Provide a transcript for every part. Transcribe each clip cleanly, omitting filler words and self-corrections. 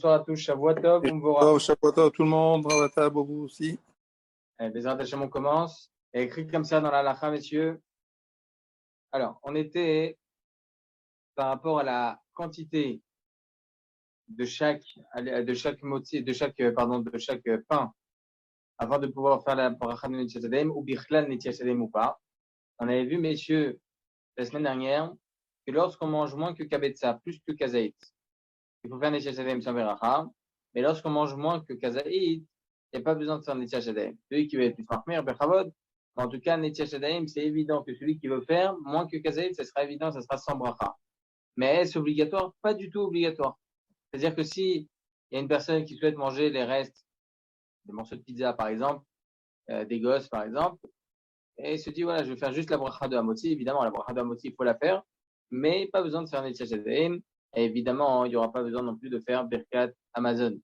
Bonsoir à tous, Shavuot Tov, Shavuot Tov, tout le monde, Bravata, Bobo aussi. Bezrat Hashem, on commence. Et écrit comme ça dans la halakha, messieurs. Alors, on était par rapport à la quantité de chaque moti, de chaque pain, avant de pouvoir faire la bracha de Netziat Yadayim, ou bichlal Netziat Yadayim ou pas. On avait vu, messieurs, la semaine dernière, que lorsqu'on mange moins que kabetza, plus que kazaït, il faut faire Netziat Yadayim sans bracha. Mais lorsqu'on mange moins que kazaït, il n'y a pas besoin de faire Netziat Yadayim. Celui qui veut être plus mahmir, bechavod. En tout cas, Netziat Yadayim, c'est évident que celui qui veut faire moins que kazaït, ça sera évident, ça sera sans bracha. Mais est-ce obligatoire? Pas du tout obligatoire. C'est-à-dire que si il y a une personne qui souhaite manger les restes, des morceaux de pizza par exemple, des gosses par exemple, et se dit voilà, je vais faire juste la bracha de Hamotzi. Évidemment, la bracha de Hamotzi, il faut la faire, mais pas besoin de faire Netziat Yadayim. Et évidemment, il n'y aura pas besoin non plus de faire Birkat Amazon.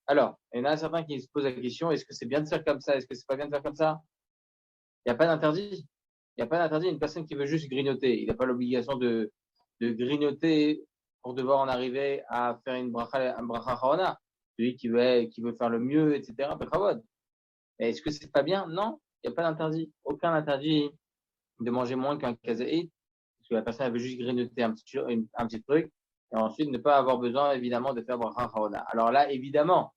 Alors, il y en a certains qui se posent la question, est-ce que c'est bien de faire comme ça? Est-ce que c'est pas bien de faire comme ça? Il n'y a pas d'interdit. Il n'y a pas d'interdit. Une personne qui veut juste grignoter, il n'a pas l'obligation de grignoter pour devoir en arriver à faire une bracha charona. Celui qui veut faire le mieux, etc. Et est-ce que c'est pas bien? Non, il n'y a pas d'interdit. Aucun interdit de manger moins qu'un kazaït, parce que la personne veut juste grignoter un petit truc, et ensuite ne pas avoir besoin, évidemment, de faire bracha charona. Alors là, évidemment,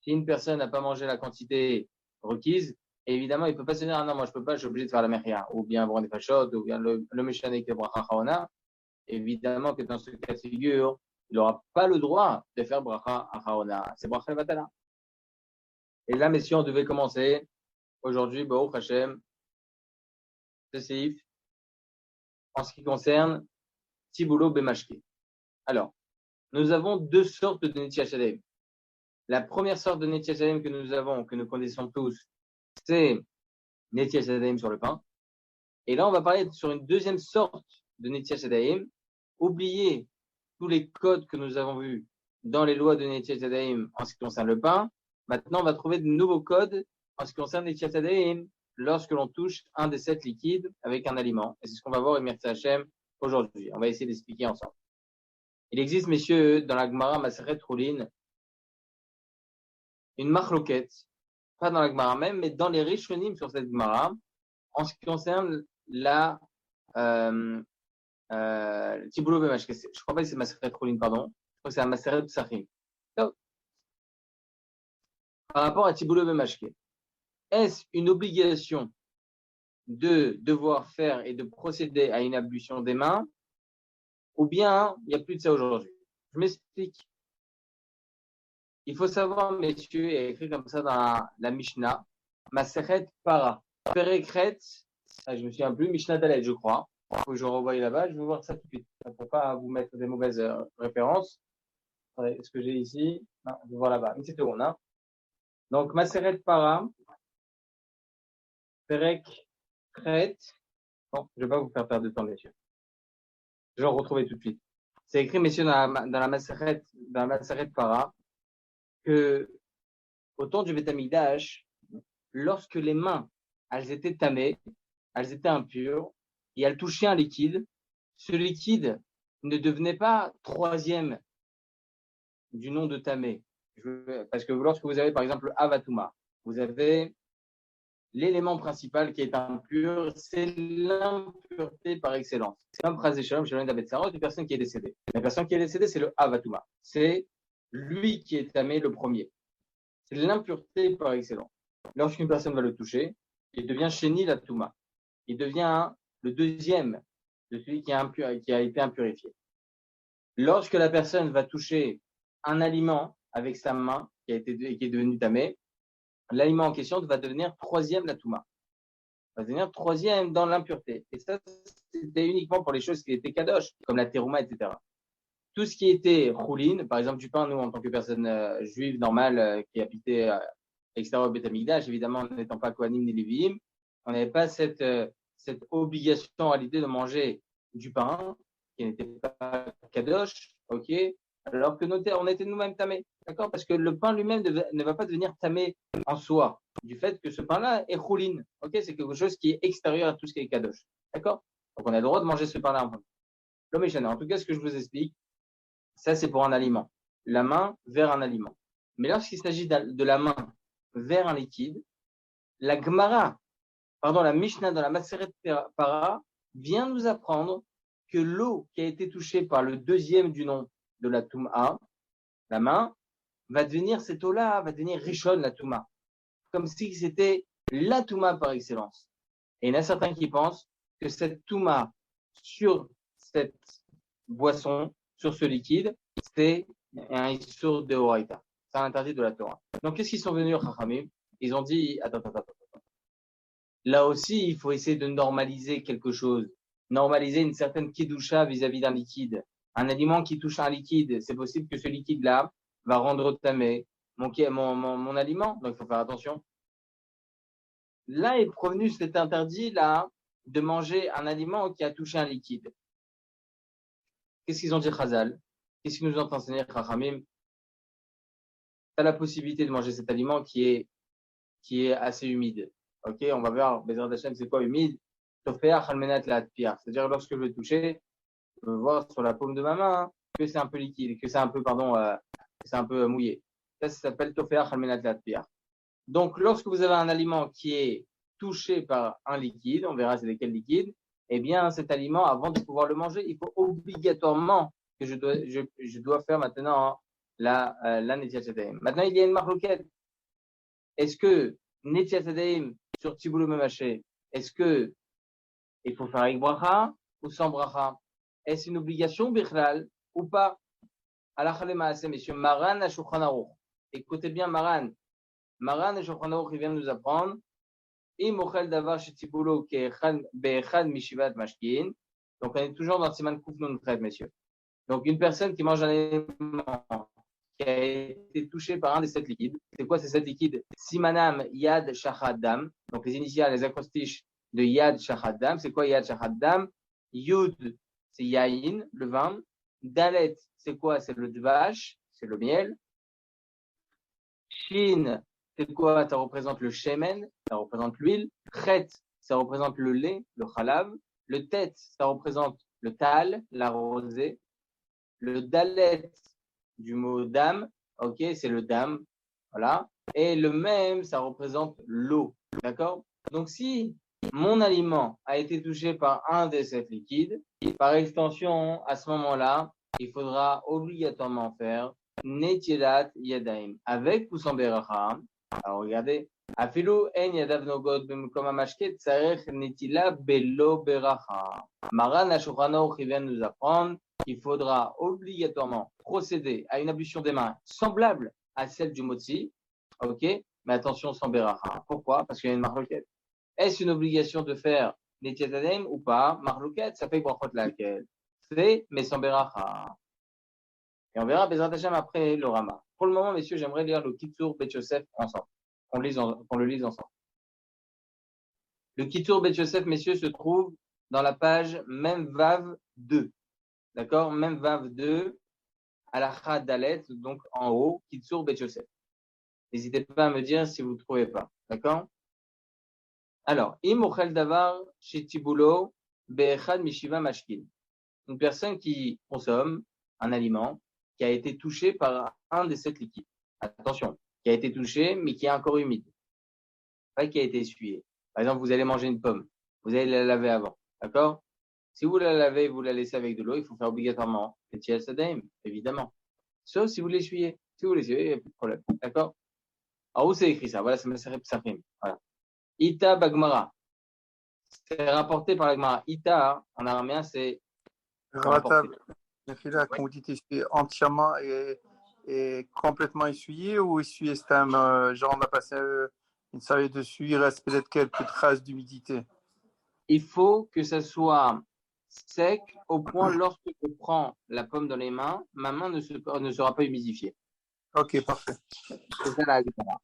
si une personne n'a pas mangé la quantité requise, évidemment, il ne peut pas se dire, ah non, moi je peux pas, je suis obligé de faire la mechia, ou bien avoir des fachotes, ou bien le méchané qui est bracha charona. Évidemment que dans ce cas de figure, il n'aura pas le droit de faire bracha charona. C'est bracha batala. Et là, messieurs, on devait commencer aujourd'hui, Baruch Hashem, ce séif, en ce qui concerne Tiboulot Bemashke. Alors, nous avons deux sortes de Netziat Yadayim. La première sorte de Netziat Yadayim que nous avons, que nous connaissons tous, c'est Netziat Yadayim sur le pain. Et là, on va parler sur une deuxième sorte de Netziat Yadayim. Oubliez tous les codes que nous avons vus dans les lois de Netziat Yadayim en ce qui concerne le pain. Maintenant, on va trouver de nouveaux codes en ce qui concerne Netziat Yadayim lorsque l'on touche un des 7 liquides avec un aliment. Et c'est ce qu'on va voir, Merci Hachem, aujourd'hui. On va essayer d'expliquer ensemble. Il existe, messieurs, dans la Gemara Maseret Roulin, une machloket, pas dans la Gemara même, mais dans les Rishonim sur cette Gemara, en ce qui concerne la Tiboulot Bemashke. Je crois pas que c'est Maseret Roulin, pardon. Je crois que c'est un Maseret Psachim. Par rapport à Tiboulot Bemashke, est-ce une obligation de devoir faire et de procéder à une ablution des mains, ou bien il n'y a plus de ça aujourd'hui? Je m'explique. Il faut savoir, messieurs, il y a écrit comme ça dans la Mishnah, Maseret Para, Perekret, je me souviens plus, Mishnah Dalet, je crois. Il faut que je revoie là-bas, je vais voir ça tout de suite. Ça ne peut pas vous mettre des mauvaises références. Est-ce que j'ai ici? Non, je vais voir là-bas. Une petite seconde, hein. Donc, Maseret Para, Perekret, bon, je ne vais pas vous faire perdre de temps, messieurs. Je vais le retrouver tout de suite. C'est écrit, messieurs, dans la Maseret Para, que au temps du Beth Amikdash, lorsque les mains, elles étaient tamées, elles étaient impures, et elles touchaient un liquide, ce liquide ne devenait pas troisième du nom de tamé. Parce que lorsque vous avez, par exemple, Avatuma, vous avez l'élément principal qui est impur, c'est l'impureté par excellence. C'est comme Phrase Shalom, Shalom David Sarot, une personne qui est décédée. La personne qui est décédée, c'est le Avatuma. C'est lui qui est tamé le premier. C'est l'impureté par excellence. Lorsqu'une personne va le toucher, il devient Sheni la Touma. Il devient le deuxième de celui qui a été impurifié. Lorsque la personne va toucher un aliment avec sa main qui est devenu tamé, l'aliment en question va devenir troisième la Touma. Va devenir troisième dans l'impureté. Et ça, c'était uniquement pour les choses qui étaient kadosh, comme la terouma, etc. Tout ce qui était roulin, par exemple du pain, nous, en tant que personne juive normale qui habitait à l'extérieur du Beth Amikdash, évidemment, n'étant pas Kohanim ni Lévi'im, on n'avait pas cette obligation en réalité de manger du pain qui n'était pas kadosh, ok, alors que on était nous-mêmes tamés, d'accord, parce que le pain lui-même ne va pas devenir tamé en soi, du fait que ce pain-là est roulin, ok, c'est quelque chose qui est extérieur à tout ce qui est kadosh, d'accord, donc on a le droit de manger ce pain-là. L'homme est chané. En tout cas, ce que je vous explique, ça, c'est pour un aliment. la main vers un aliment. Mais lorsqu'il s'agit de la main vers un liquide, la Mishnah dans la Maseret Para vient nous apprendre que l'eau qui a été touchée par le deuxième du nom de la Touma, la main, va devenir, cette eau-là va devenir Rishon, la Touma. Comme si c'était la Touma par excellence. Et il y en a certains qui pensent que cette Touma sur cette boisson, sur ce liquide, c'est un Issur de Horaïta. C'est un interdit de la Torah. Donc, qu'est-ce qu'ils sont venus, Chachamim? Ils ont dit, attends. Là aussi, il faut essayer de normaliser quelque chose. Normaliser une certaine Kedusha vis-à-vis d'un liquide. Un aliment qui touche un liquide, c'est possible que ce liquide-là va rendre tamé mon aliment. Donc, il faut faire attention. Là est provenu cet interdit-là de manger un aliment qui a touché un liquide. Qu'est-ce qu'ils ont dit, Chazal? Qu'est-ce qu'ils nous ont enseigné, Chachamim? Tu as la possibilité de manger cet aliment qui est assez humide. Ok, on va voir, Bezrat Hashem, c'est quoi humide? C'est-à-dire, lorsque je vais toucher, je vais voir sur la paume de ma main que c'est un peu liquide, que c'est un peu, mouillé. Ça s'appelle Tofeach Almenat Latpiach. Donc, lorsque vous avez un aliment qui est touché par un liquide, on verra c'est lequel liquide, eh bien, cet aliment, avant de pouvoir le manger, il faut obligatoirement que je dois faire maintenant la Netiat Yadayim. Maintenant, il y a une marloquette. Est-ce que Netiat Yadayim sur Tiboulou Memaché, est-ce que il faut faire avec bracha ou sans bracha? Est-ce une obligation bichlal ou pas? Halakha lemaaseh, messieurs, Maran à Shulchan Aruch. Écoutez bien Maran. Maran et Shulchan Aruch, il vient de nous apprendre. Im ochel davar shetibulo be'echad mishivat mashkin. Donc, on est toujours dans Siman Kuf Nun Chet, messieurs. Donc, une personne qui mange un aliment qui a été touché par un des 7 liquides. C'est quoi ces 7 liquides? Simanam Yad Shachad Dam. Donc, les initiales, les acrostiches de Yad Shachad Dam. C'est quoi Yad Shachad Dam? Yud, c'est Yain, le vin. Dalet, c'est quoi? C'est le dvash, c'est le miel. Shin, c'est quoi? Ça représente le shemen, ça représente l'huile. Chet, ça représente le lait, le chalav. Le tet, ça représente le tal, la rosée. Le dalet, du mot dam, ok, c'est le dam, voilà. Et le même, ça représente l'eau, d'accord? Donc, si mon aliment a été touché par un des 7 liquides, par extension, à ce moment-là, il faudra obligatoirement faire Netilat Yadaim, avec ou sans beracha. Alors, regardez, Afilu en yadav nogod b'mukom hamashket tzarech netila belo beracha. Maran HaShulchan Aruch vient nous apprendre qu'il faudra obligatoirement procéder à une ablution des mains semblable à celle du motzi, ok, mais attention sans beracha. Pourquoi? Parce qu'il y a une marloquette. Est-ce une obligation de faire Netilat Yadaim ou pas? Marloquette, ça fait brachot laquelle? C'est, mais sans beracha. Et on verra Bezrat Hashem après le Rama. Pour le moment, messieurs, j'aimerais lire le Kitsur Bet Yosef ensemble. Qu'on le lise ensemble. Le Kitsur Bet Yosef, messieurs, se trouve dans la page Memvav 2. D'accord? Memvav 2, Alacha Dalet, donc en haut, Kitsur Bet Yosef. N'hésitez pas à me dire si vous ne trouvez pas. D'accord? Alors, Im Ochel Davar Shetibulo Be'echad Mishiva Mashkin. Une personne qui consomme un aliment qui a été touché par un des 7 liquides. Attention, qui a été touché, mais qui est encore humide. Pas qui a été essuyé. Par exemple, vous allez manger une pomme. Vous allez la laver avant. D'accord? Si vous la lavez, vous la laissez avec de l'eau, il faut faire obligatoirement le Netilat Yadayim, évidemment. Sauf si vous l'essuyez. Si vous l'essuyez, il n'y a plus de problème. D'accord? Alors, où c'est écrit ça? Voilà, c'est Maseret Psachim. Voilà. Ita Bagmara. C'est rapporté par la Gemara. Ita, en araméen, c'est Ravatab, quand vous dites essuyer entièrement et complètement essuyé ou essuyé, c'est genre on a passé une serviette dessus, il reste peut-être quelques traces d'humidité. Il faut que ça soit sec au point lorsque je prends la pomme dans les mains, ma main ne sera pas humidifiée. Ok, parfait. C'est ça la Gemara.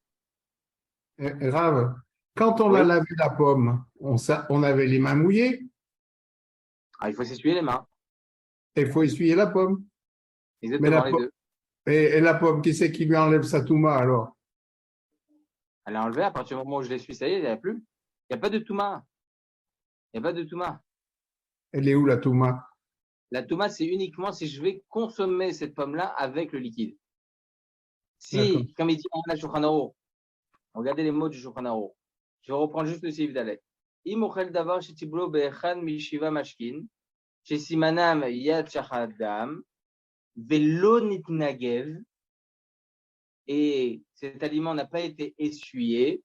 Rav, quand on a lavé la pomme, on avait les mains mouillées. Ah, il faut s'essuyer les mains. Et il faut essuyer la pomme. Exactement, les deux. Et la pomme, qui c'est qui lui enlève sa touma alors? Elle a enlevé à partir du moment où je l'essuie, ça y est, il n'y a plus. Il n'y a pas de touma. Il n'y a pas de touma. Elle est où la touma? La touma, c'est uniquement si je vais consommer cette pomme-là avec le liquide. Si, comme il dit dans la Shulchan Aruch, regardez les mots du Shulchan Aruch. Je vais reprendre juste le Seif Dalet. Im ochel davar shetibulo be'echan mishiva mashkin, shesimanam yad shachadam, velo nitnagev, et cet aliment n'a pas été essuyé,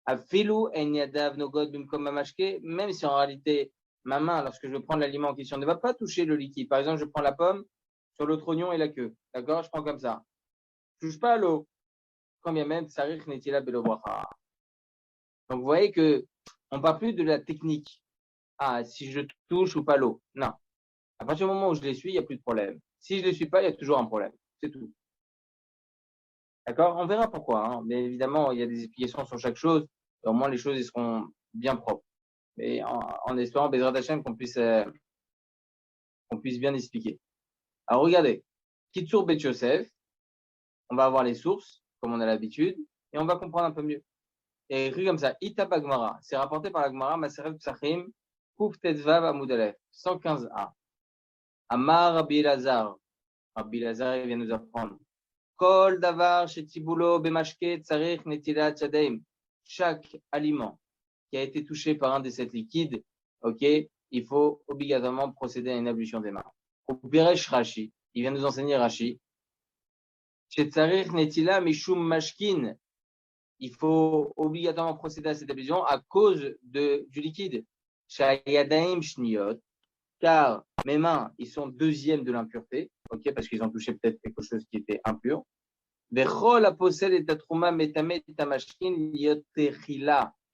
afilu en yadav nogod bimkom mamashke, même si en réalité, ma main, lorsque je prends l'aliment en question, ne va pas toucher le liquide. Par exemple, je prends la pomme sur l'autre oignon et la queue. D'accord? Je prends comme ça. Je touche pas à l'eau. Quand bien même, tsarich netila belo bracha. Donc, vous voyez que on parle plus de la technique. Ah, si je touche ou pas l'eau. Non. À partir du moment où je l'essuie, il n'y a plus de problème. Si je ne l'essuie pas, il y a toujours un problème. C'est tout. D'accord? On verra pourquoi. Hein. Mais évidemment, il y a des explications sur chaque chose. Et au moins, les choses, elles seront bien propres. Mais en espérant, Bezrat Hashem, qu'on puisse bien expliquer. Alors, regardez. Kitsur Bet Yosef. On va avoir les sources, comme on a l'habitude, et on va comprendre un peu mieux. Et écrit comme ça. Ita Bagmara. C'est rapporté par la Gemara, Maseret Psachim, Kuf Tetzvav Amudalef, 115a. Amar Rabbi Elazar. Rabbi Elazar, il vient nous apprendre. Kol davar shetibulo bemashke tsarich netilat yadaim. Chaque aliment qui a été touché par un de ces liquides, ok, il faut obligatoirement procéder à une ablution des mains. Au Piresh Rashi, il vient nous enseigner Rashi. Shetzarich netila mishum mashkin. Il faut obligatoirement procéder à cette ablution à cause du liquide. Shayadaim shniot. Car mes mains, ils sont deuxièmes de l'impureté, ok, parce qu'ils ont touché peut-être quelque chose qui était impur.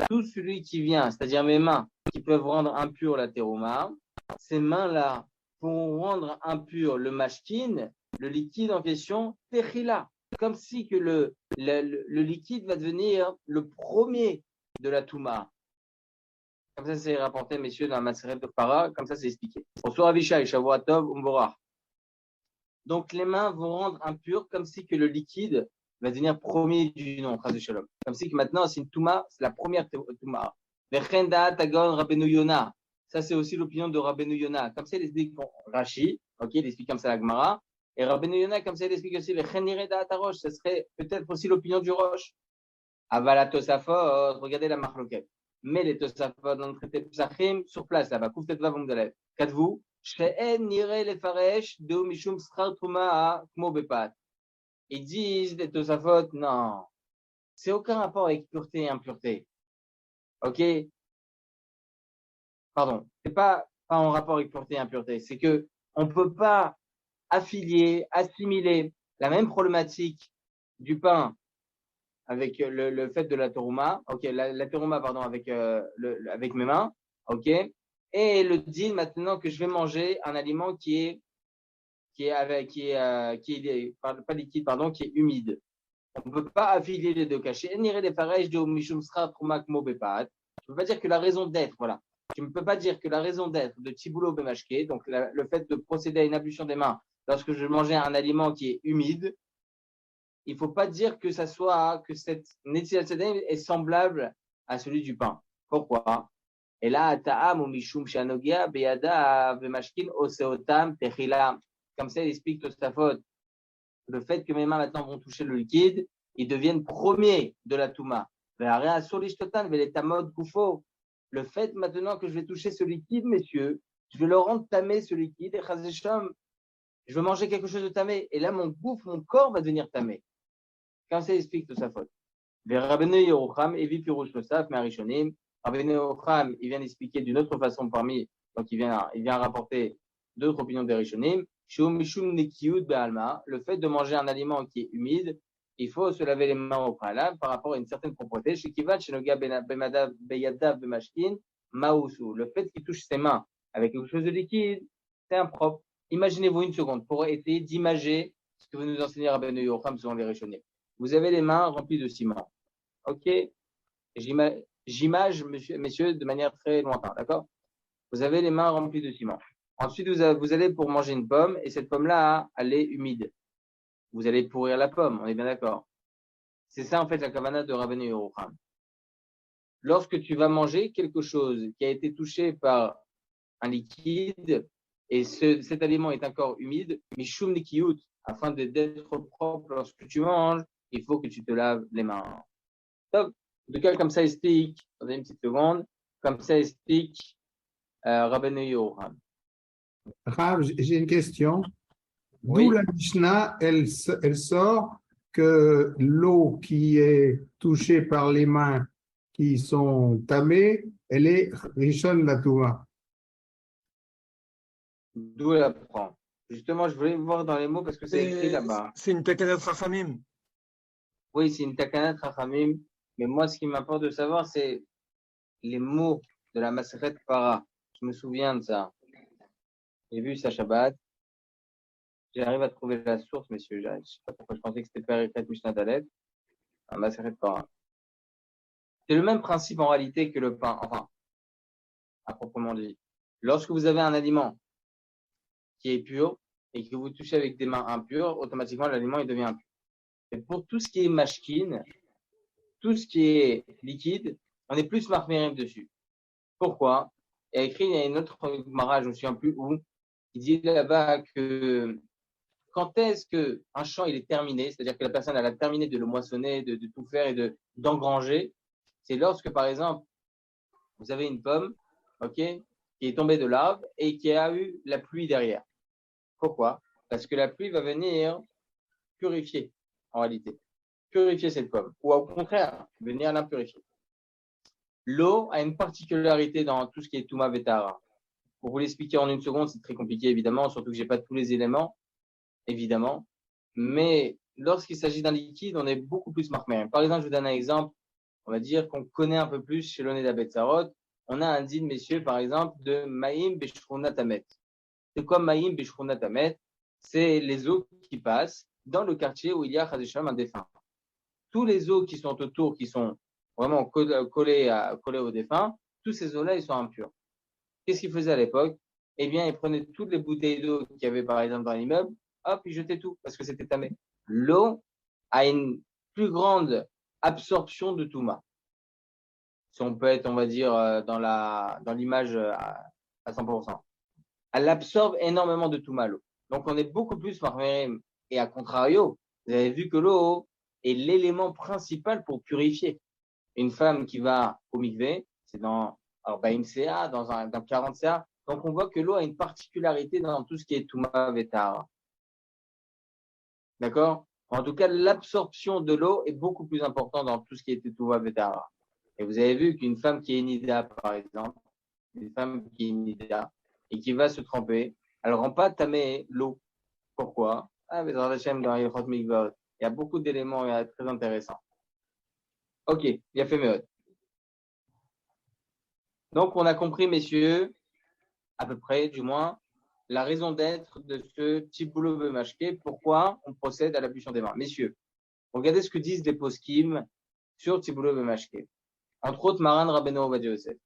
Tout celui qui vient, c'est-à-dire mes mains, qui peuvent rendre impur la terouma, ces mains-là vont rendre impur le mashkin, le liquide en question, techila. Comme si que le liquide va devenir le premier de la touma. Comme ça, c'est rapporté, messieurs, dans la Maseret de Para, comme ça, c'est expliqué. Bonsoir Avishai, Shavuot Tov, Umborah. Donc, les mains vont rendre impur comme si que le liquide va devenir premier du nom, Chaz Shalom. Comme si que maintenant, c'est une Touma, c'est la première Touma. Vechenda Tagon Rabbeinu Yona. Ça, c'est aussi l'opinion de Rabbeinu Yona. Comme ça, il explique Rashi, ok, il explique comme ça la Gemara. Et Rabbeinu Yona, comme ça, il explique aussi Vechenireda Atarosh. Ça serait peut-être aussi l'opinion du Roche. Avala Tosafot, regardez la marloquette. Mais les Tosafot dans le traité Psachim, sur place là-bas, Kouf Tetva Vomdalev. Qu'êtes-vous? She'en nire le faresh de mishum schar truma kmo bepat. Ils disent, les Tosafot, non, c'est aucun rapport avec pureté et impureté. Ok? Pardon. C'est pas en rapport avec pureté et impureté. C'est que on peut pas assimiler la même problématique du pain avec le fait de la terouma, ok, la terouma, pardon, avec mes mains, ok, et le deal maintenant que je vais manger un aliment qui est pas liquide, pardon, qui est humide. On ne peut pas affilier les deux cachets. Tu ne peux pas dire que la raison d'être, voilà. Tu ne peux pas dire que la raison d'être de Tibulo Bemashke, donc le fait de procéder à une ablution des mains lorsque je mangeais un aliment qui est humide, il ne faut pas dire que cette Netilat Yadayim est semblable à celui du pain. Pourquoi? Et là, ta'am ou mishum shanogia beyada bemashkin oseotam techila. Comme ça, il explique Tosafot. Le fait que mes mains maintenant vont toucher le liquide, ils deviennent premiers de la touma. Le fait maintenant que je vais toucher ce liquide, messieurs, je vais le rendre tamé, ce liquide, et je vais manger quelque chose de tamé. Et là, mon corps va devenir tamé. Comme ça, il explique Tosafot. Rabbeinu Yerucham, Evi Pirouche Tosaf, Marishonim. Rabbeinu Yerucham, il vient d'expliquer d'une autre façon donc il vient rapporter d'autres opinions des Rishonim. Le fait de manger un aliment qui est humide, il faut se laver les mains au préalable par rapport à une certaine propreté. Le fait qu'il touche ses mains avec quelque chose de liquide, c'est impropre. Imaginez-vous une seconde pour essayer d'imager ce que vous nous enseignez Rabbeinu Yerucham selon les Rishonim. Vous avez les mains remplies de ciment. Ok? J'image, messieurs, de manière très lointaine, d'accord? Vous avez les mains remplies de ciment. Ensuite, vous allez pour manger une pomme et cette pomme-là, elle est humide. Vous allez pourrir la pomme, on est bien d'accord. C'est ça, en fait, la kavana de Rabbeinu Yerucham. Lorsque tu vas manger quelque chose qui a été touché par un liquide et cet aliment est encore humide, mishum nikiyut, afin d'être propre lorsque tu manges, il faut que tu te laves les mains. Donc, en tout cas, comme ça explique, attendez une petite seconde, comme ça explique Rabbeinu Yoram. Rav, j'ai une question. D'où Oui. la Mishnah, elle sort que l'eau qui est touchée par les mains qui sont tamées, elle est Rishon Latouma. D'où elle apprend. Justement, je voulais voir dans les mots parce que c'est écrit là-bas. C'est une takanat Rachamim. Oui, c'est une takanat Rachamim, mais moi, ce qui m'importe de savoir, c'est les mots de la Maseret Para. Je me souviens de ça. J'ai vu ça Shabbat. J'arrive à trouver la source, messieurs. Je ne sais pas pourquoi je pensais que c'était Père Ekret Mishnah Dalet. La Maseret Para. C'est le même principe en réalité que le pain, enfin, à proprement dit. Lorsque vous avez un aliment qui est pur et que vous touchez avec des mains impures, automatiquement l'aliment il devient impur. Et pour tout ce qui est mashkin, tout ce qui est liquide, on est plus marmérim dessus. Pourquoi? Il y a écrit, il y a une autre Gemara, je ne me souviens plus où, qui dit là-bas que quand est-ce que un champ il est terminé, c'est-à-dire que la personne elle a terminé de le moissonner, de tout faire et d'engranger, c'est lorsque par exemple vous avez une pomme, ok, qui est tombée de l'arbre et qui a eu la pluie derrière. Pourquoi? Parce que la pluie va venir purifier, en réalité. Purifier cette pomme. Ou au contraire, venir l'impurifier. L'eau a une particularité dans tout ce qui est Touma Vetara. Pour vous l'expliquer en une seconde, c'est très compliqué, évidemment, surtout que j'ai pas tous les éléments, évidemment. Mais lorsqu'il s'agit d'un liquide, on est beaucoup plus marqué. Par exemple, je vous donne un exemple. On va dire qu'on connaît un peu plus chez l'Oneda Betzarot. On a un din, messieurs, par exemple, de Maïm Beshruna Tamet. C'est quoi Maïm Beshruna Tamet? C'est les eaux qui passent dans le quartier où il y a Chazécham un défunt. Tous les eaux qui sont autour, qui sont vraiment collées au défunt, tous ces eaux-là, ils sont impurs. Qu'est-ce qu'ils faisaient à l'époque? Eh bien, ils prenaient toutes les bouteilles d'eau qu'il y avait, par exemple, dans l'immeuble, hop, ils jetaient tout, parce que c'était tamé. L'eau a une plus grande absorption de Touma. Si on peut être, on va dire, dans l'image à 100%. Elle absorbe énormément de Touma, l'eau. Donc, on est beaucoup plus marmérim. Et à contrario, vous avez vu que l'eau est l'élément principal pour purifier. Une femme qui va au mikvé, c'est dans une CA, dans 40 CA. Donc, on voit que l'eau a une particularité dans tout ce qui est Touma Vetara. D'accord? En tout cas, l'absorption de l'eau est beaucoup plus importante dans tout ce qui est Touma Vetara. Et vous avez vu qu'une femme qui est nida, par exemple, une femme qui est nida et qui va se tremper, elle ne rend pas tamé l'eau. Pourquoi? Ah, mais dans il y a beaucoup d'éléments très intéressants. Ok, il y a fait mieux. Donc, on a compris, messieurs, à peu près, du moins, la raison d'être de ce Tiboulot Bemashke, pourquoi on procède à l'ablution des mains. Messieurs, regardez ce que disent les poskim sur Tiboulot Bemashke. Entre autres, Maran Rabbeinu Ovadia Yosef.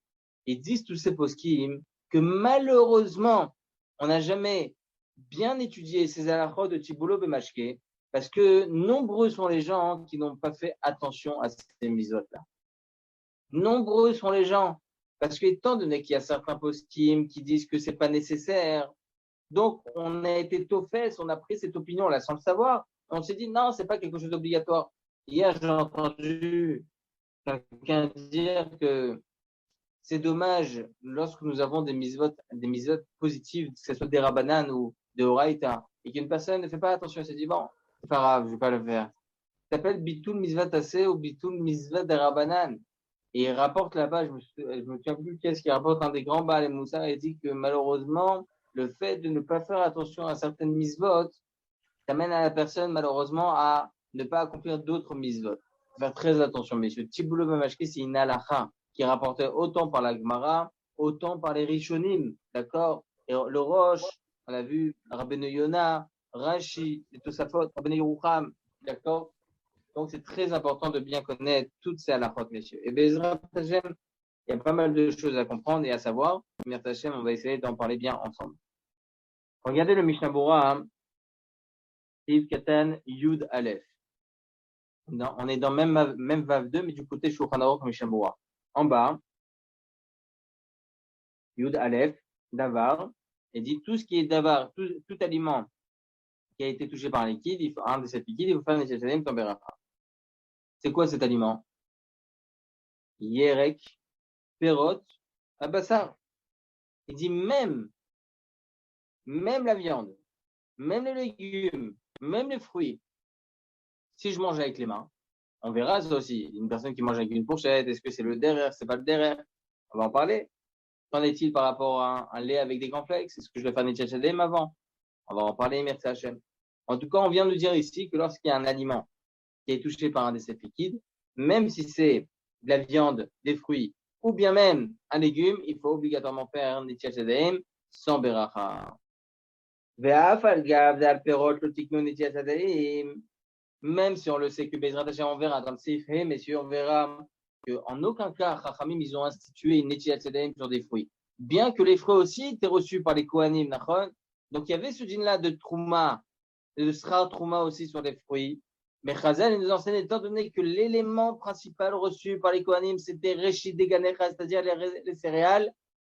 Ils disent tous ces poskim que malheureusement, on n'a jamais bien étudié ces halachot de Tiboulot Bemashke parce que nombreux sont les gens qui n'ont pas fait attention à ces misotes-là. Nombreux sont les gens parce qu'étant donné qu'il y a certains poskim qui disent que c'est pas nécessaire, donc on a été tofes, on a pris cette opinion-là sans le savoir, on s'est dit non, c'est pas quelque chose d'obligatoire. Hier, j'ai entendu quelqu'un dire que c'est dommage lorsque nous avons des mitzvot positives, que ce soit des rabanan ou des oraita, et qu'une personne ne fait pas attention, elle se dit bon, c'est pas grave, je vais pas le faire. Ça s'appelle bitul mitzvah tassé ou bitul mitzvah des rabanan. Et il rapporte là-bas, je me souviens plus qu'est-ce qu'il rapporte, un des grands Baal et Moussa, il dit que malheureusement, le fait de ne pas faire attention à certaines mitzvot, ça mène à la personne malheureusement à ne pas accomplir d'autres mitzvot. Faire très attention, messieurs. Tiboulot Bemashke, c'est une halakha qui est rapportée autant par la Gemara, autant par les Rishonim, d'accord? Et le Roche, on a vu Rabbeinu Yona, Rashi, et Tosafot, Rabbeinu Yerucham, d'accord? Donc, c'est très important de bien connaître toutes ces halakhot, messieurs. Et Bezrat Hashem, il y a pas mal de choses à comprendre et à savoir. Bezrat Hashem, on va essayer d'en parler bien ensemble. Regardez le Mishnah Bora, hein. Yud Katan, Yud Aleph. On est dans même Vav 2, mais du côté Shulchan Aruch Mishnah Bora. En bas, Yud Aleph, Davar, et dit tout ce qui est Davar, tout aliment qui a été touché par un liquide, un de ces liquides, il faut faire Netilat Yadayim sans Beracha. C'est quoi cet aliment? Yerek, Perot, Abassar. Il dit même la viande, même les légumes, même les fruits, si je mange avec les mains, on verra ça aussi. Une personne qui mange avec une fourchette, est-ce que c'est le derrière, c'est pas le derrière? On va en parler. Qu'en est-il par rapport à un lait avec des cornflakes? Est-ce que je dois faire Netilat Yadayim avant? On va en parler, merci Hachem. En tout cas, on vient de dire ici que lorsqu'il y a un aliment qui est touché par un déchet liquide, même si c'est de la viande, des fruits, ou bien même un légume, il faut obligatoirement faire un Netilat Yadayim sans beracha. Même si on le sait que Bezrat Hashem, on verra dans le Seif, messieurs, on verra qu'en aucun cas, Chachamim, ils ont institué une Netilat Yadayim sur des fruits. Bien que les fruits aussi étaient reçus par les Kohanim, Nachon. Donc il y avait ce dîne-là de Trouma, et de Srar Trouma aussi sur les fruits. Mais Chazal nous enseigne, étant donné que l'élément principal reçu par les Kohanim, c'était Reshit Deganecha, c'est-à-dire les céréales.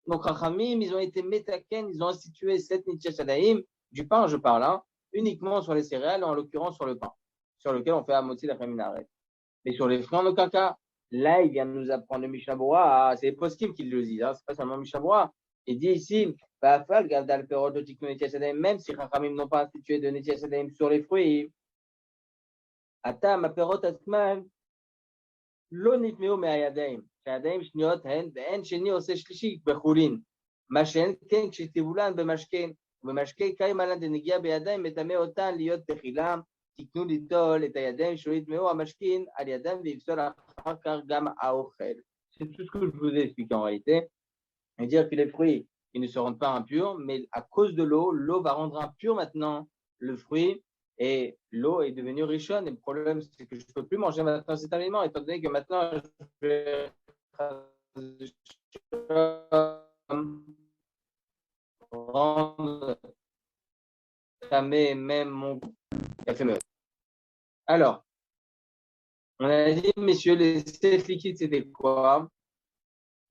Donc Chachamim, ils ont été Metaken, ils ont institué cette Netilat Yadayim, du pain, je parle, hein, uniquement sur les céréales, en l'occurrence sur le pain, sur lequel on fait Amotzi la Féminaret. Mais sur les fruits, en aucun cas. Là, il vient de nous apprendre le Mishnah Berurah, c'est les poskim qui le disent, hein, c'est pas seulement Mishnah Berurah. Il dit ici, même si Chachamim n'ont pas institué de Netilat Yadayim sur les fruits, Atam, Aperot, Atman, Lo nitmeu me'ayadayim, שהידיים שניות הן, ואין שני עושה שלישי בחולין. מה שאין כן כשטבולן במשקה, ובמשקה קיים עלן דנגיע בידיים, מטמא אותן להיות תחילה, תקנו ליטול את הידיים שלא יטמאו המשכין על ידם ויפסול אחר כך גם האוכל. C'est tout ce que je vous ai expliqué en réalité. Et dire que les fruits, ils ne se rendent pas impurs, mais à cause de l'eau, l'eau va rendre impur maintenant le fruit. Et l'eau est devenue richonne. Et le problème, c'est que je ne peux plus manger maintenant cet aliment, étant donné que maintenant, je vais rendre même mon goût. Alors, on a dit, messieurs, les 7 liquides, c'était quoi?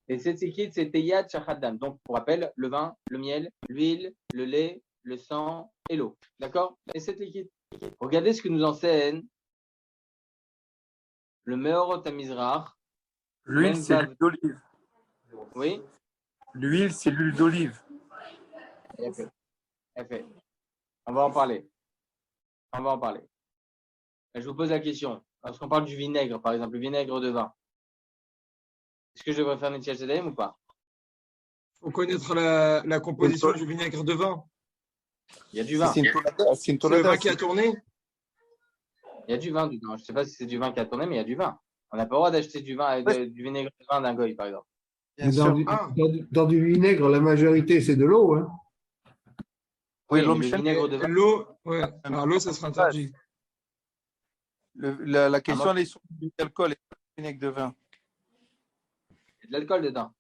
Les 7 liquides, c'était Yad Shachadam. Donc, pour rappel, le vin, le miel, l'huile, le lait, le sang et l'eau. D'accord? Les 7 liquides. Regardez ce que nous enseigne le Meorot HaMizrach. L'huile, c'est l'huile d'olive. Oui? L'huile, c'est l'huile d'olive. Fait. On va en parler. Je vous pose la question. Lorsqu'on parle du vinaigre, par exemple, le vinaigre de vin, est-ce que je devrais faire Netilat Yadayim ou pas? Il faut connaître la composition du vinaigre de vin. Il y a du vin. C'est le vin qui a tourné? Il y a du vin dedans. Je ne sais pas si c'est du vin qui a tourné, mais il y a du vin. On n'a pas le droit d'acheter du vinaigre de vin d'un goy, par exemple. Dans du vinaigre, la majorité, c'est de l'eau. Hein. Oui, le vinaigre de vin. L'eau, ouais. Alors, l'eau, ça sera interdit. La question, elle est sur l'alcool et le vinaigre de vin. Il y a de l'alcool dedans.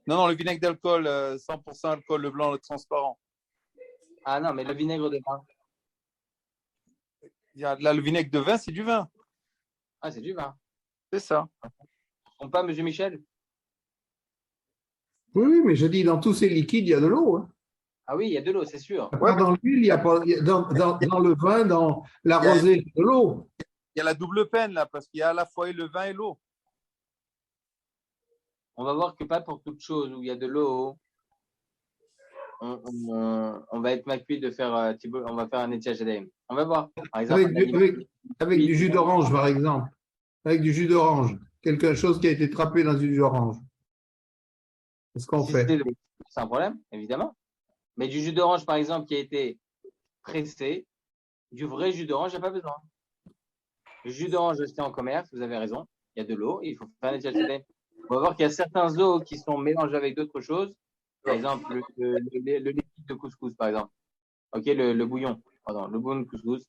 Non, le vinaigre d'alcool, 100% alcool, le blanc, le transparent. Ah non, mais le vinaigre de vin. Là, le vinaigre de vin, c'est du vin. Ah, c'est du vin. C'est ça. On pas, monsieur Michel? Oui, mais je dis, dans tous ces liquides, il y a de l'eau. Hein. Ah oui, il y a de l'eau, c'est sûr. Ouais, dans l'huile, il y a pas, dans le vin, dans la rosée, il y a de l'eau. Il y a la double peine, là, parce qu'il y a à la fois le vin et l'eau. On va voir que pas pour toute chose où il y a de l'eau, on va être macquille de faire, on va faire un Netilat Yadayim. On va voir. Par exemple, avec du jus d'orange, par exemple. Avec du jus d'orange. Quelque chose qui a été trempé dans du jus d'orange. Qu'est-ce qu'on fait? C'est un problème, évidemment. Mais du jus d'orange, par exemple, qui a été pressé, du vrai jus d'orange, il n'y a pas besoin. Le jus d'orange acheté en commerce, vous avez raison, il y a de l'eau, il faut faire un Netilat Yadayim. On va voir qu'il y a certains eaux qui sont mélangés avec d'autres choses. Par exemple, le liquide de couscous, par exemple. OK, le bouillon. Pardon, le bouillon de couscous.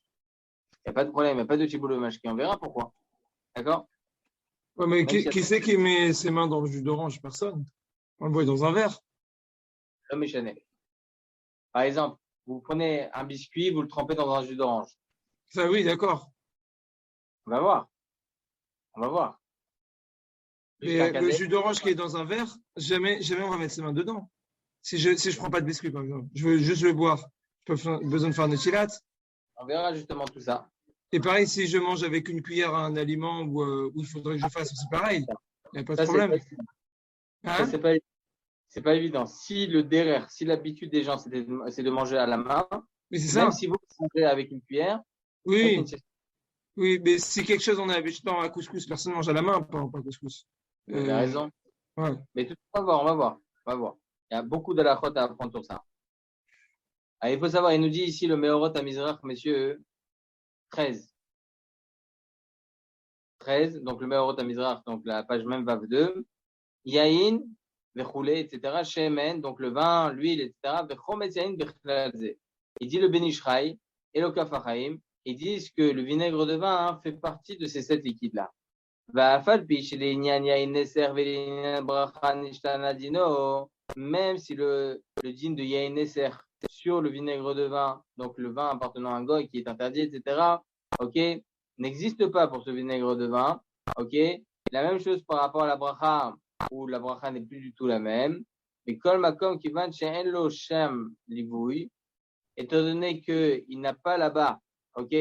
Il n'y a pas de problème, il n'y a pas de tiboul de mashki. On verra pourquoi. D'accord? Ouais, mais qui c'est qui met ses mains dans le jus d'orange? Personne. On le boit dans un verre. L'homme échané. Par exemple, vous prenez un biscuit, vous le trempez dans un jus d'orange. Ça, oui, d'accord. On va voir. Mais le jus d'orange qui est dans un verre, jamais on va mettre ses mains dedans. Si je prends pas de biscuit, par exemple, je veux juste le boire. besoin de faire Netilat. On verra justement tout ça. Et pareil, si je mange avec une cuillère un aliment où il faudrait que je fasse, c'est pareil. Il n'y a pas de Ça, problème. Ça, Hein? c'est pas évident. Si l'habitude des gens, c'est de manger à la main, Mais c'est même ça. si vous mangez avec une cuillère, Oui, oui, mais c'est quelque chose, on a justement un couscous, personne ne mange à la main, pas couscous. vous avez raison. Ouais. Mais tout on va voir. Il y a beaucoup de la à apprendre sur ça. Alors, il faut savoir, il nous dit ici le Meorot à Mizrach, messieurs, 13. 13, donc le Meorot à Mizrach, donc la page même Vav 2. Yain, Vechoulé, etc. Shemen, donc le vin, l'huile, etc. Vechometz Yain, Vechlalze. Il dit le Benishraï et le Kafachaim. Ils disent que le vinaigre de vin fait partie de ces 7 liquides-là. Même si le din de Yain Neser sur le vinaigre de vin, donc le vin appartenant à un goy qui est interdit, etc., ok, n'existe pas pour ce vinaigre de vin, ok. La même chose par rapport à la bracha, où la bracha n'est plus du tout la même. Mais kol makom qui va chez Enlo Shem Livouy, étant donné qu'il n'a pas là-bas, ok.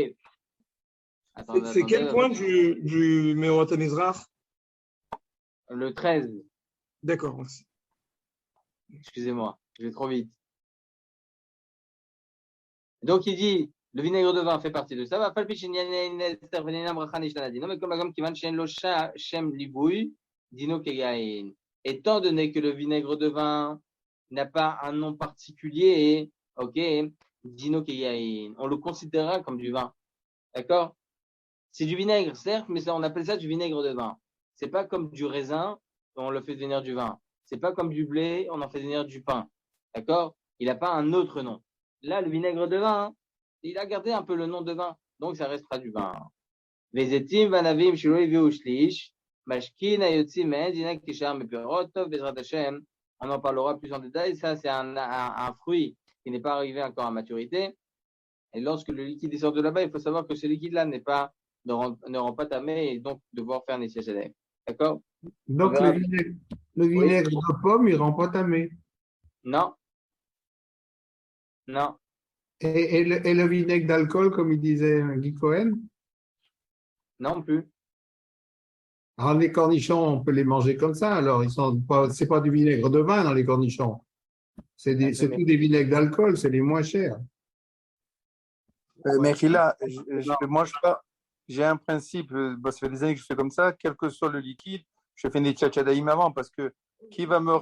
C'est quel point du Meorot HaMizrach? Le 13. D'accord, merci. Excusez-moi, je vais trop vite. Donc il dit, le vinaigre de vin fait partie de ça. Non, mais comme qui va chez Enlo Shem Livouy, Dino Kegaïn. Étant donné que le vinaigre de vin n'a pas un nom particulier, ok, Dino Kegaïn, on le considérera comme du vin. D'accord? C'est du vinaigre, certes, mais on appelle ça du vinaigre de vin. C'est pas comme du raisin, on le fait devenir du vin. C'est pas comme du blé, on en fait devenir du pain. D'accord? Il n'a pas un autre nom. Là, le vinaigre de vin, il a gardé un peu le nom de vin. Donc, ça restera du vin. Vezetim vanavim shiloi veushlish. Mashkin ayotzim dinak tishar meperot tov bezrat Hashem. On en parlera plus en détail. Ça, c'est un fruit qui n'est pas arrivé encore à maturité. Et lorsque le liquide sort de là-bas, il faut savoir que ce liquide-là ne rend pas tamé et donc devoir faire Netilat Yadayim. D'accord? Donc, le vinaigre de pomme, il rend pas tamé. Non. Non. Et le vinaigre d'alcool, comme il disait Guy Cohen? Non plus. Alors, les cornichons, on peut les manger comme ça. Alors, c'est pas du vinaigre de vin dans les cornichons. C'est tout des vinaigres d'alcool, c'est les moins chers. Mais là, je mange pas. J'ai un principe, ça fait des années que je fais comme ça, quel que soit le liquide, je fais Netilat Yadayim avant parce que qui je vais me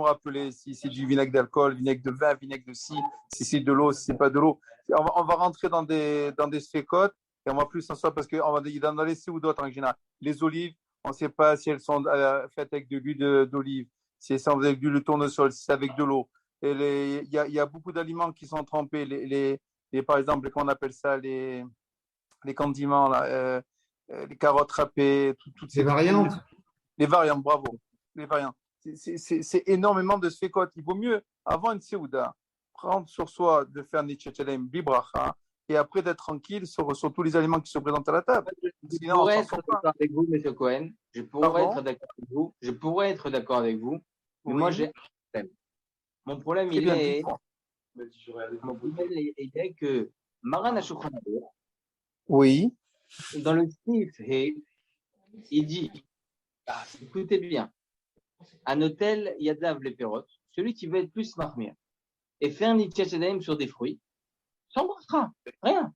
rappeler si c'est du vinaigre d'alcool, vinaigre de vin, vinaigre de si c'est de l'eau, si c'est pas de l'eau. On va rentrer dans des sphécotes et on va plus s'en sortir parce que on va dans les d'autres en général. Les olives, on ne sait pas si elles sont faites avec de l'huile d'olive, si elles sont avec de l'huile de tournesol, si c'est avec de l'eau. Il y a beaucoup d'aliments qui sont trempés, par exemple, qu'on appelle ça les condiments, là, les carottes râpées, toutes ces variantes. Les variantes, bravo. Les variantes. C'est énormément de sphécotes. Il vaut mieux, avant une séouda, prendre sur soi de faire Netilat Yadayim bibracha et après d'être tranquille sur tous les aliments qui se présentent à la table. Je pourrais être d'accord avec vous, M. Cohen. Je pourrais être d'accord avec vous. Mais moi, j'ai un problème. Mon problème, il est que Maran HaShulchan Aruch, oui, dans le Sif He, il dit, écoutez bien, Anotel Yadav Leperot, celui qui veut être plus marmir et faire Netilat Yadayim sur des fruits, sans bracha, rien.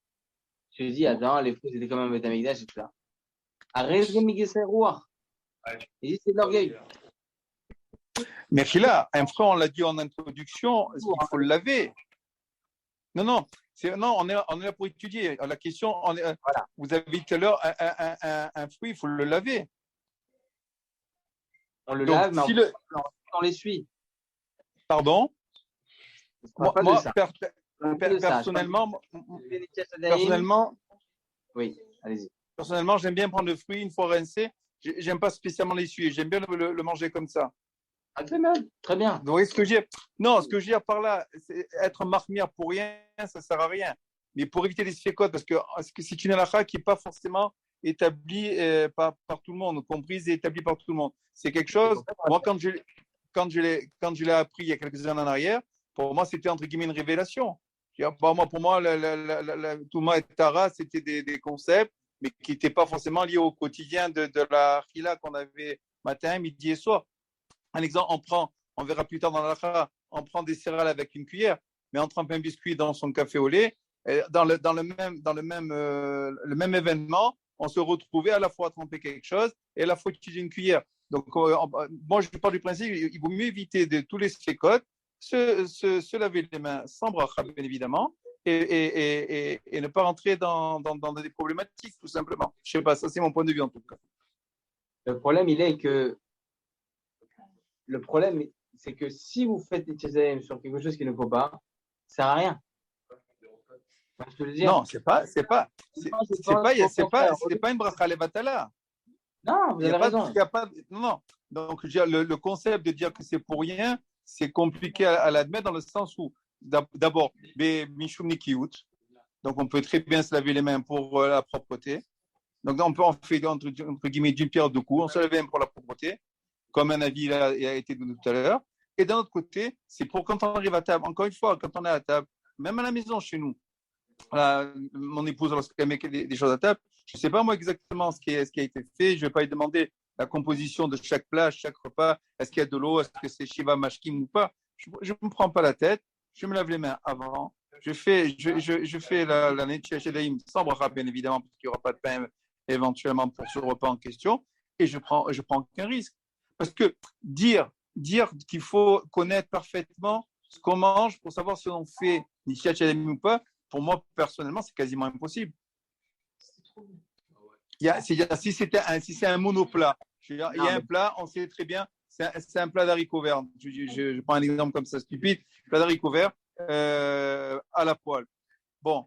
Je dis, attends, les fruits c'était quand même un Amikdash et tout ça. Arrête de migesser roi. Il dit, c'est de l'orgueil. Mais là, un fruit, on l'a dit en introduction, il faut le laver. Non, on est là pour étudier. La question, voilà. Vous avez dit tout à l'heure, un fruit, il faut le laver. On le lave, mais on l'essuie. Pardon? Moi, personnellement, oui, allez-y. Personnellement, j'aime bien prendre le fruit une fois rincé. J'aime pas spécialement l'essuyer. J'aime bien le manger comme ça. Ah, très bien, très bien. Vous voyez ce que je dis? Non, ce que je veux dire par là, c'est être marmire pour rien, ça sert à rien. Mais pour éviter les sphécotes, parce que c'est une halakha qui n'est pas forcément établie par tout le monde, comprise et établie par tout le monde. C'est quelque chose. Moi, quand je l'ai appris il y a quelques années en arrière, pour moi, c'était entre guillemets une révélation. Pour moi, la Touma et Tara, c'était des concepts, mais qui n'étaient pas forcément liés au quotidien de la Khila qu'on avait matin, midi et soir. Un exemple, on verra plus tard dans la Khila, on prend des céréales avec une cuillère, mais on trempe un biscuit dans son café au lait. Dans le même événement, on se retrouvait à la fois à tremper quelque chose et à la fois utiliser une cuillère. Donc, moi, je pars du principe il vaut mieux éviter de tous les sécotes, se laver les mains sans bracha, bien évidemment, et ne pas rentrer dans des problématiques, tout simplement. Je ne sais pas, ça, c'est mon point de vue en tout cas. Le problème, c'est que si vous faites des sur quelque chose qu'il ne faut pas, ça ne sert à rien. Je veux dire. Non, c'est pas une bracha levatala. Non, vous avez raison. Non. Donc, le concept de dire que c'est pour rien, c'est compliqué à l'admettre dans le sens où, d'abord, mishum nikiyut. Donc, on peut très bien se laver les mains pour la propreté. Donc, on peut en faire entre guillemets d'une pierre deux coups. On se lave les mains pour la propreté, comme un avis a été donné tout à l'heure. Et d'un autre côté, c'est pour quand on arrive à table. Encore une fois, quand on est à table, même à la maison chez nous, mon épouse, lorsqu'elle met des choses à table, je ne sais pas moi exactement ce qui a été fait. Je ne vais pas lui demander la composition de chaque plat, chaque repas. Est-ce qu'il y a de l'eau? Est-ce que c'est Shiva Mashkim ou pas? Je ne me prends pas la tête. Je me lave les mains avant. Je fais la Netchia Shelaim sans bracha, bien évidemment, parce qu'il n'y aura pas de pain éventuellement pour ce repas en question. Et je prends aucun risque. Parce que dire qu'il faut connaître parfaitement ce qu'on mange pour savoir si on fait Netchia Shelaim ou pas, pour moi, personnellement, c'est quasiment impossible. Si c'est un monoplat, il y a un plat, on sait très bien, c'est un plat d'haricots verts. Je prends un exemple comme ça, stupide, plat d'haricots verts à la poêle. Bon,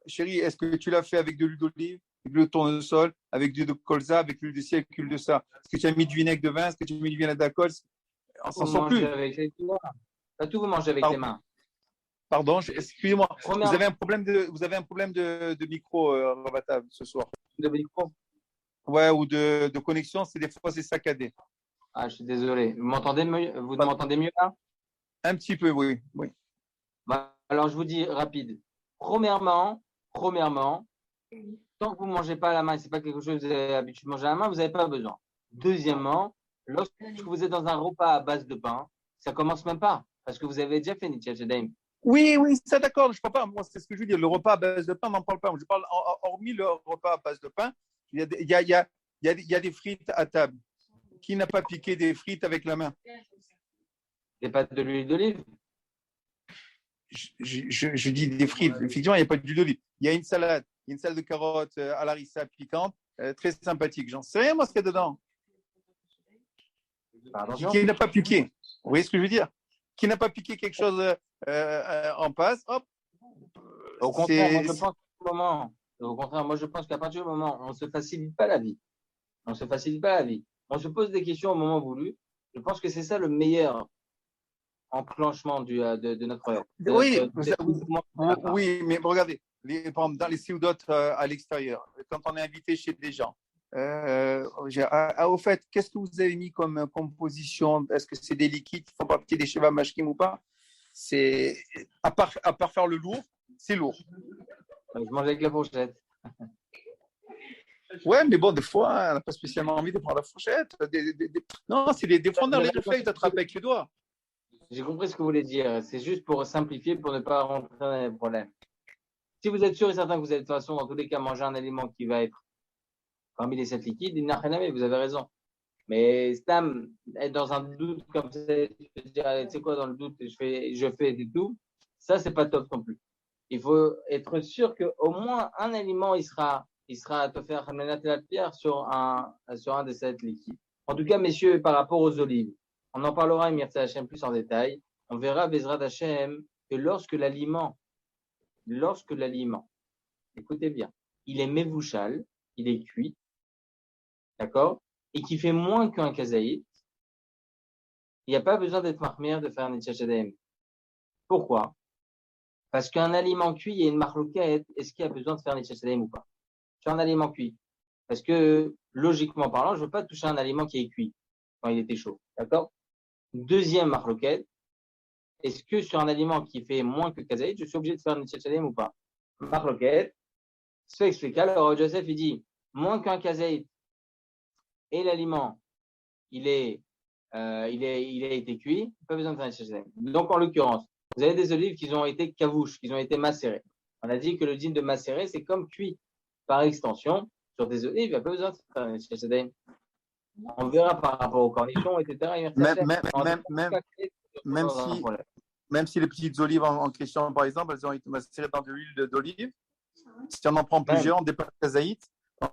chérie, est-ce que tu l'as fait avec de l'huile d'olive, avec de l'huile de tournesol, avec de l'huile de colza, avec de l'huile de siècle, l'huile de ça? Est-ce que tu as mis du vinaigre de vin? Est-ce que tu as mis du vinaigre d'alcool? On s'en sort plus. Pas tout, vous mangez avec les mains. Pardon, excusez-moi. Vous avez un problème de micro, Rabatab, ce soir. De micro? Ouais, ou de connexion, des fois c'est saccadé. Ah, je suis désolé. Vous m'entendez mieux là? Un petit peu, oui. Bah, alors, je vous dis rapide. Premièrement, tant que vous ne mangez pas à la main, ce n'est pas quelque chose que vous avez l'habitude de manger à la main, vous n'avez pas besoin. Deuxièmement, lorsque vous êtes dans un repas à base de pain, ça ne commence même pas, parce que vous avez déjà fait Netchia Shelaim. Oui, ça d'accord, je ne parle pas. Moi, c'est ce que je veux dire. Le repas à base de pain, on n'en parle pas. Je parle, hormis le repas à base de pain, il y a des frites à table. Qui n'a pas piqué des frites avec la main? Des pâtes de l'huile d'olive? Je dis des frites. Effectivement, il n'y a pas d'huile d'olive. Il y a une salade de carottes à la harissa piquante, très sympathique. J'en sais rien, moi, ce qu'il y a dedans. Qui n'a pas piqué? Vous voyez ce que je veux dire? Qui n'a pas piqué quelque chose en passe, hop. Au contraire, moi je pense qu'à partir du moment où on ne se facilite pas la vie, on se pose des questions au moment voulu, je pense que c'est ça le meilleur enclenchement de notre... Oui, mais regardez, par exemple, dans les séoudotes à l'extérieur, quand on est invité chez des gens, au fait, qu'est-ce que vous avez mis comme composition? Est-ce que c'est des liquides qui font partie des Shiva Mashkim ou pas? C'est à part faire le lourd, c'est lourd. Je mange avec la fourchette. Ouais, mais bon, des fois, on n'a pas spécialement envie de prendre la fourchette. Non, c'est des fois, on a les réflexes d'attraper avec les doigts. J'ai compris ce que vous voulez dire. C'est juste pour simplifier, pour ne pas rentrer dans les problèmes. Si vous êtes sûr et certain que vous allez de toute façon, dans tous les cas, manger un aliment qui va être parmi les 7 liquides, il n'a rien à voir, vous avez raison. Mais Stam, être dans un doute comme ça, je dire, allez, tu sais quoi, dans le doute, je fais et tout, ça, c'est pas top non plus. Il faut être sûr qu'au moins un aliment, il sera à te faire la pierre sur un des 7 liquides. En tout cas, messieurs, par rapport aux olives, on en parlera, Mirza Hashem, plus en détail. On verra, Bezrat Hashem, que lorsque l'aliment, écoutez bien, il est mévouchal, il est cuit, d'accord, et qui fait moins qu'un kazaït, il n'y a pas besoin d'être marmière de faire un Netchia Shelaim. Pourquoi? Parce qu'un aliment cuit, il y a une marloquette, est-ce qu'il y a besoin de faire un Netchia Shelaim ou pas? Sur un aliment cuit. Parce que, logiquement parlant, je ne veux pas toucher un aliment qui est cuit quand il était chaud, d'accord? Deuxième marloquette, est-ce que sur un aliment qui fait moins que kazaït, je suis obligé de faire une tchatchadem ou pas? Marloquet, se explique. Alors, Joseph, il dit, moins qu'un kazaït et l'aliment, il a été cuit, pas besoin de faire une tchatchadem. Donc, en l'occurrence, vous avez des olives qui ont été kavouches, qui ont été macérées. On a dit que le din de macérer, c'est comme cuit. Par extension, sur des olives, il n'y a pas besoin de faire une tchatchadem. On verra par rapport aux cornichons, etc. Même si les petites olives en question, par exemple, elles ont été macérées dans de l'huile d'olive, si on en prend plusieurs, on dépasse le kazaït. On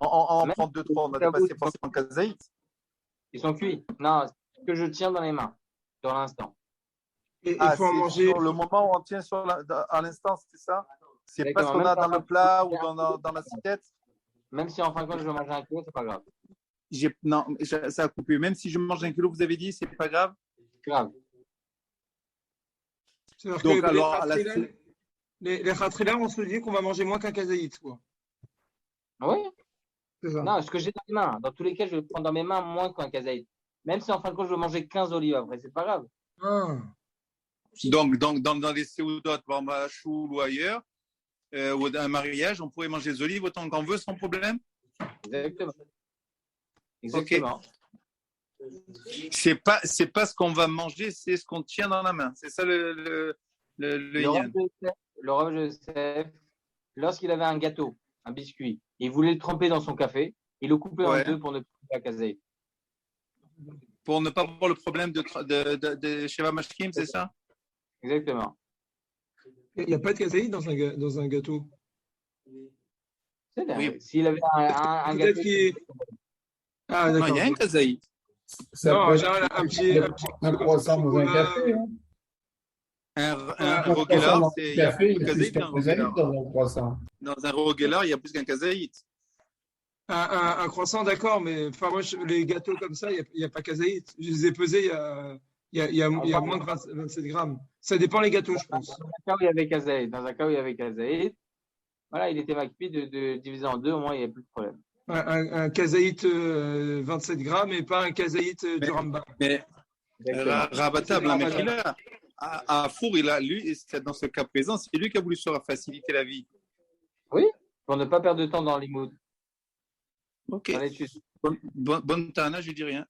prend 2-3, on a dépassé forcément le kazaït. Ils sont cuits. Non, c'est ce que je tiens dans les mains, pour l'instant. Il faut en manger. Sur le moment où on tient à l'instant, c'est ça? C'est pas ce qu'on a dans le plat ou dans l'assiette? Même si en fin de compte, je vais manger un kilo, c'est pas grave. Non, ça a coupé. Même si je mange un kilo, vous avez dit, c'est pas grave? Grave. Donc, alors, les khatrilas, on se dit qu'on va manger moins qu'un kazaït, quoi. Oui. Non, ce que j'ai dans les mains. Dans tous les cas, je vais prendre dans mes mains moins qu'un kazaït. Même si en fin de compte, je vais manger 15 olives après, c'est pas grave. Donc, dans les séoudotes, par exemple, à Choul ou ailleurs, ou un mariage, on pourrait manger des olives autant qu'on veut sans problème? Exactement. Exactement. Okay. C'est pas ce qu'on va manger, c'est ce qu'on tient dans la main. C'est ça le Rav Joseph, lorsqu'il avait un gâteau, un biscuit, il voulait le tremper dans son café, il le coupait en deux pour ne pas la caser. Pour ne pas avoir le problème de Sheva Mashkim, c'est ça? Exactement. Il n'y a pas de kazaït dans un gâteau. C'est bien. Oui. S'il avait un gâteau. Ah, d'accord. Non, il y a un kazaït. Non, un croissant dans un café. Hein. Un roguelar, il y a plus qu'un kazaït dans un croissant. Dans un roguelar, il y a plus qu'un kazaït. Un croissant, d'accord, mais enfin, moi, les gâteaux comme ça, il n'y a pas kazaït. Je les ai pesés, il y a moins de 27 grammes. Ça dépend les gâteaux, je pense. Dans un cas où il y avait kazaït, voilà, il était macpi de diviser en deux, au moins il n'y avait plus de problème. Un kazaït 27 grammes et pas un kazaït du Rambam. Mais Rabatab, la Mechila, à Four, lui, dans ce cas présent, c'est lui qui a voulu se faciliter la vie. Oui, pour ne pas perdre de temps dans l'imoud. Ok. Bonne tana, je dis rien.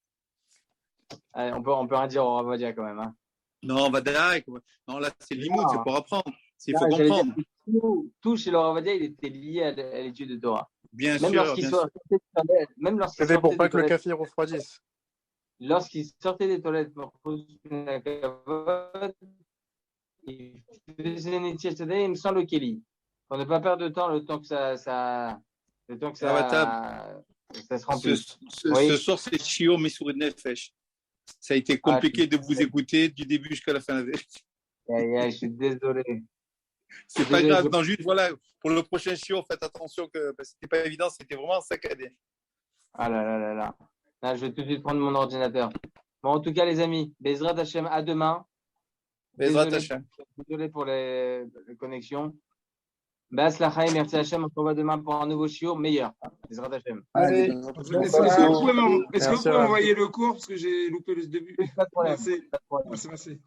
Allez, on peut rien dire au Ravadia quand même. Hein. Non, Vadaï. Non, là, c'est l'imoud, c'est pour apprendre. Il faut comprendre. Tout chez le Ravadia, il était lié à l'étude de Torah. Bien même sûr. Lorsqu'il c'était pour pas que le café refroidisse. Lorsqu'il sortait des toilettes pour poser la cavotte, il faisait une étienne sans le Kelly. Pour ne pas perdre de temps, le temps que ça se remplisse. Ce soir, c'est Chio Mesourid Nefesh. Ça a été compliqué de vous écouter du début jusqu'à la fin. Je suis désolé. C'est pas grave. Non, juste voilà, pour le prochain Chio, faites attention que c'était pas évident, c'était vraiment saccadé. Ah là. Là, je vais tout de suite prendre mon ordinateur. Bon, en tout cas, les amis, Bezrat Hashem, à demain. Bezrat Hashem. Désolé pour les connexions. Bas Lachaim, merci Hashem, on se revoit demain pour un nouveau chiot meilleur. Bezrat Hashem. Allez. Est-ce que vous pouvez m'envoyer le cours parce que j'ai loupé le début? Pas de problème. Merci.